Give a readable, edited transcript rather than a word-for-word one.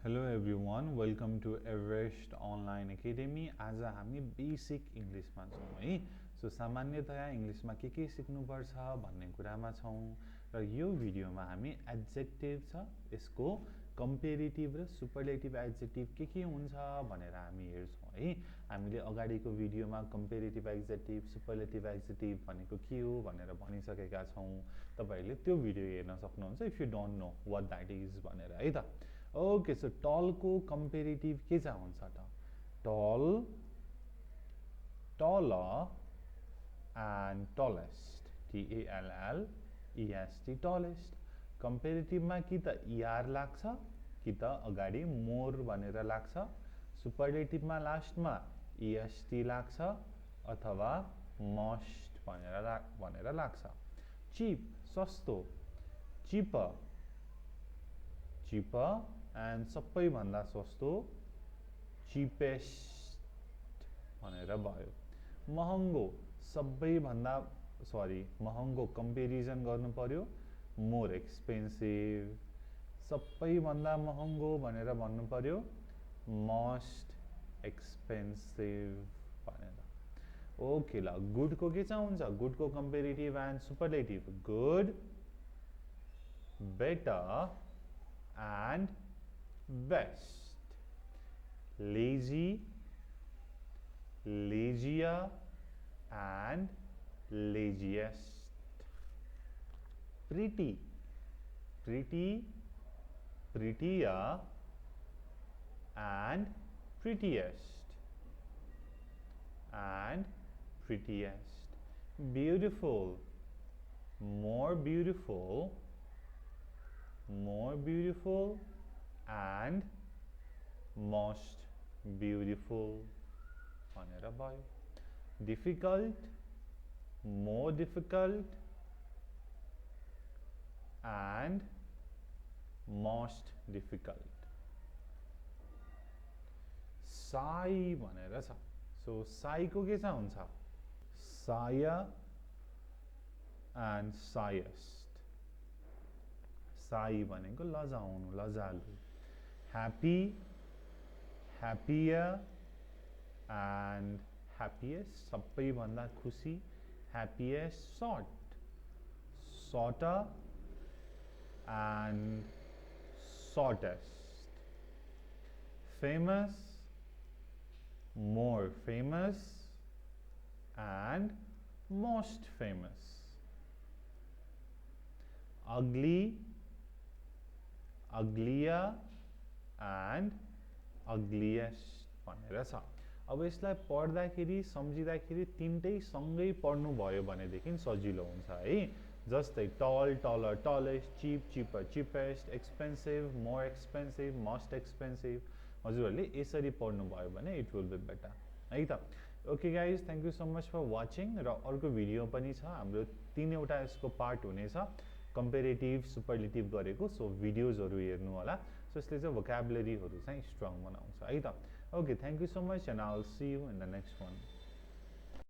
Hello everyone, welcome to Everest Online Academy. आज हामी basic इङ्ग्लिसमा छौँ है। सो सामान्यतया इङ्ग्लिसमा के सिक्नुपर्छ भन्ने कुरामा छौँ र यो भिडियोमा हामी एडजेक्टिभ छ यसको कम्पेरेटिभ र सुपरलेटिभ एडजेक्टिभ के हुन्छ भनेर हामी हेर्छौँ है। हामीले अगाडिको भिडियोमा कम्पेरेटिभ एडजेक्टिभ सुपरलेटिभ एडजेक्टिभ भनेको के हो भनेर भनिसकेका छौँ। तपाईहरुले त्यो भिडियो हेर्न सक्नुहुन्छ if you don't know what that is भनेर है त। ओके, सो टल को कम्पेरेटिभ के चाहिँ हुन्छ त? टल, taller and tallest, TALLEST, tallest. कम्पेरेटिभमा कि त ER लाग्छ कि त अगाडि मोर भनेर लाग्छ। सुपरलेटिभमा लास्टमा EST लाग्छ अथवा मोस्ट भनेर लाग्छ। चीप सस्तो, cheaper, cheaper and सबैभन्दा सस्तो cheapest भनेर भयो। महँगो सबैभन्दा महँगो कम्पेरिजन गर्नु पर्यो मोर एक्सपेन्सिभ। सबैभन्दा महँगो भनेर भन्नु पर्यो मोस्ट एक्सपेन्सिभ भनेर। ओके ल, गुड को के चाहिँ हुन्छ? गुड को comparative and superlative good, better and best. Lazy, lazier and laziest. Pretty, pretty, prettier and prettiest and prettiest. Beautiful, more beautiful, more beautiful and most beautiful भनेर भयो। Difficult, more difficult and most difficult. Shy भनेर छ। So shy को के चाहिँ हुन्छ? Shyer and shyest. Shy भनेको लजाउनु, लजालु। Happy, happier and happiest, सबैभन्दा खुसी। Happiest, short, shorter and shortest. Famous, more famous and most famous. Ugly, uglier and ugliest भनेर छ। अब यसलाई पढ्दाखेरि सम्झिँदाखेरि तीनटै सँगै पढ्नु भयो भनेदेखि सजिलो हुन्छ है। जस्तै tall, taller, tallest, cheap, cheaper, cheapest, expensive, more expensive, most expensive. हजुरहरूले यसरी पढ्नु भयो भने इट विल बी बेटर है त। Okay guys, thank you so much for watching. र अर्को भिडियो पनि छ हाम्रो, तीनवटा यसको पार्ट हुनेछ कम्पेरेटिभ सुपरलेटिभ गरेको। सो भिडियोजहरू हेर्नु होला। सो यसले चाहिँ भोकाबुलरीहरू चाहिँ स्ट्रङ बनाउँछ है त। Okay, thank you so much and I will see you in the next one.